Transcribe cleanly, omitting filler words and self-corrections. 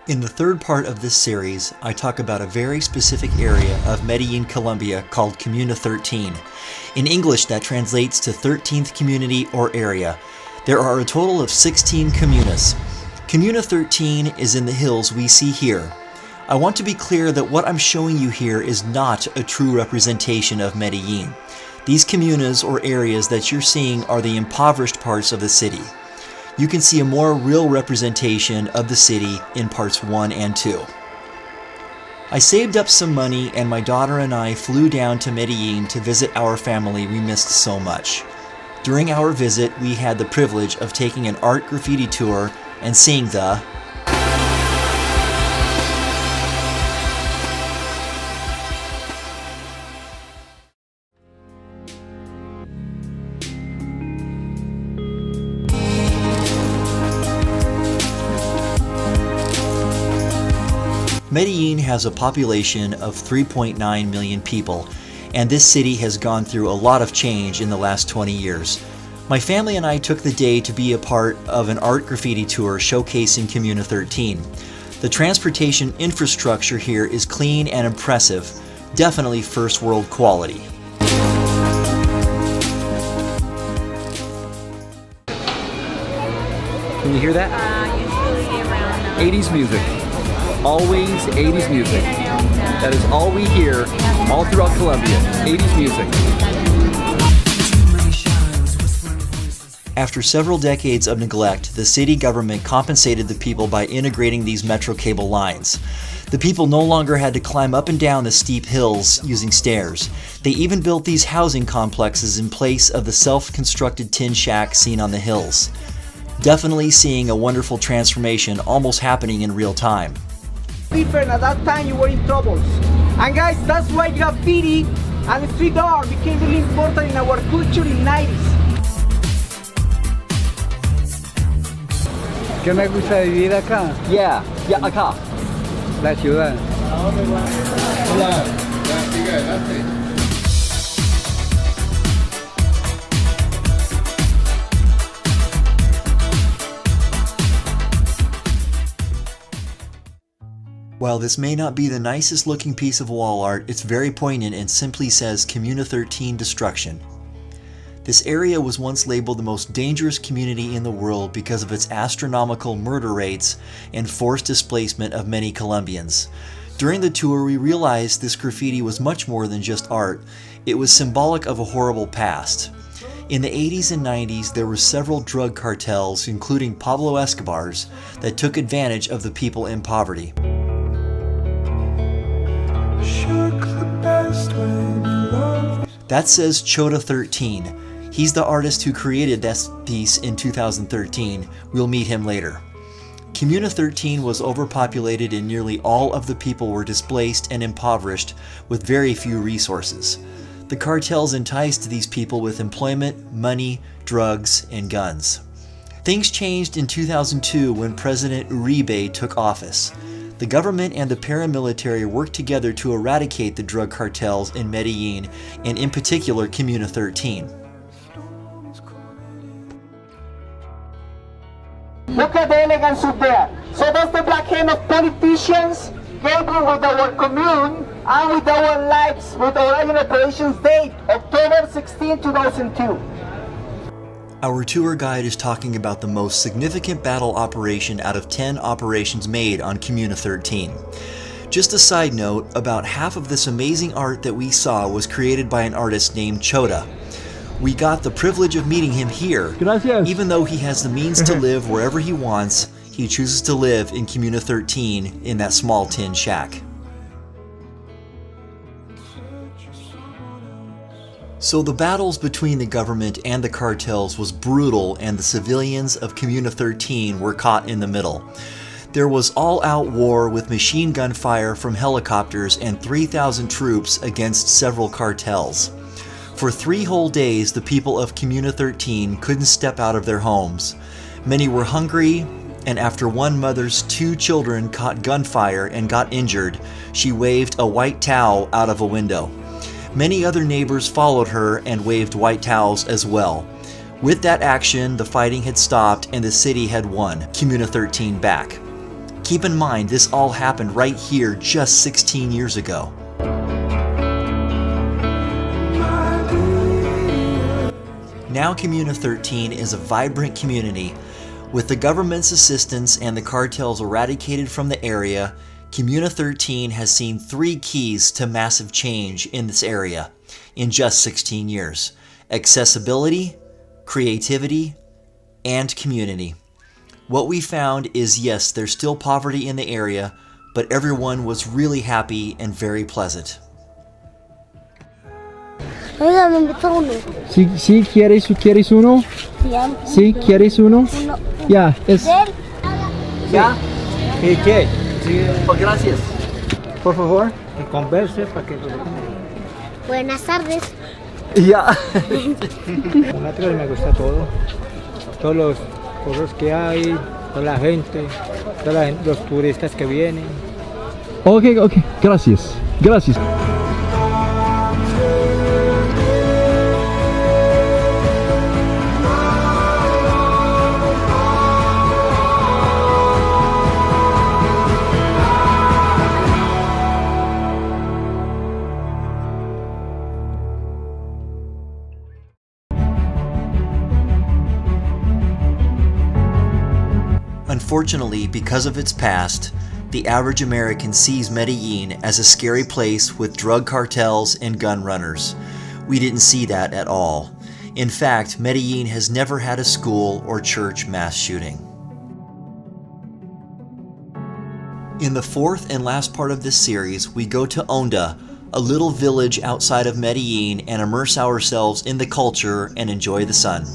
In the third part of this series, I talk about a very specific area of Medellin, Colombia called Comuna 13. In English, that translates to 13th community or area. There are a total of 16 comunas. Comuna 13 is in the hills we see here. I want to be clear that what I'm showing you here is not a true representation of Medellin. These comunas or areas that you're seeing are the impoverished parts of the city. You can see a more real representation of the city in parts 1 and 2. I saved up some money and my daughter and I flew down to Medellin to visit our family we missed so much. During our visit, we had the privilege of taking an art graffiti tour and seeing the Medellin has a population of 3.9 million people, and this city has gone through a lot of change in the last 20 years. My family and I took the day to be a part of an art graffiti tour showcasing Comuna 13. The transportation infrastructure here is clean and impressive, definitely first world quality. Can you hear that? Usually around 80s music. Always 80s music. That is all we hear all throughout Colombia. 80s music. After several decades of neglect, the city government compensated the people by integrating these metro cable lines. The people no longer had to climb up and down the steep hills using stairs. They even built these housing complexes in place of the self-constructed tin shack seen on the hills. Definitely seeing a wonderful transformation almost happening in real time. Different at that time, you were in troubles. And guys, that's why graffiti and street art became really important in our culture in the 90s. ¿Qué me gusta de vivir acá? Yeah, acá. La ciudad. While this may not be the nicest looking piece of wall art, it's very poignant and simply says Comuna 13 Destruction. This area was once labeled the most dangerous community in the world because of its astronomical murder rates and forced displacement of many Colombians. During the tour, we realized this graffiti was much more than just art. It was symbolic of a horrible past. In the 80s and 90s, there were several drug cartels, including Pablo Escobar's, that took advantage of the people in poverty. That says Chota 13. He's the artist who created this piece in 2013. We'll meet him later. Comuna 13 was overpopulated and nearly all of the people were displaced and impoverished with very few resources. The cartels enticed these people with employment, money, drugs, and guns. Things changed in 2002 when President Uribe took office. The government and the paramilitary worked together to eradicate the drug cartels in Medellin, and in particular Comuna 13. Look at the elegance up there. So that's the black hand of politicians gambling with our commune and with our lives, with our operations date, October 16, 2002. Our tour guide is talking about the most significant battle operation out of 10 operations made on Comuna 13. Just a side note, about half of this amazing art that we saw was created by an artist named Chota. We got the privilege of meeting him here. Gracias. Even though he has the means to live wherever he wants, he chooses to live in Comuna 13 in that small tin shack. So the battles between the government and the cartels was brutal, and the civilians of Comuna 13 were caught in the middle. There was all-out war with machine gun fire from helicopters and 3,000 troops against several cartels. For 3 whole days, the people of Comuna 13 couldn't step out of their homes. Many were hungry, and after one mother's 2 children caught gunfire and got injured, she waved a white towel out of a window. Many other neighbors followed her and waved white towels as well. With that action, the fighting had stopped and the city had won Comuna 13 back. keep in mind this all happened right here just 16 years ago. Now Comuna 13 is a vibrant community. With the government's assistance and the cartels eradicated from the area, Comuna 13 has seen 3 keys to massive change in this area in just 16 years: accessibility, creativity, and community. What we found is, yes, there's still poverty in the area, but everyone was really happy and very pleasant. Oiga, me invitó uno. Sí, ¿quieres uno? Sí, ¿quieres uno? Ya, es... ¿Ya? ¿Y qué? Pues gracias. Por favor, que converse para que... Buenas tardes. Ya. Nosotros me gusta todo. Todos los cosas que hay, toda la gente, los turistas que vienen. Ok, gracias. Unfortunately, because of its past, the average American sees Medellin as a scary place with drug cartels and gun runners. We didn't see that at all. In fact, Medellin has never had a school or church mass shooting. In the 4th and last part of this series, we go to Onda, a little village outside of Medellin, and immerse ourselves in the culture and enjoy the sun.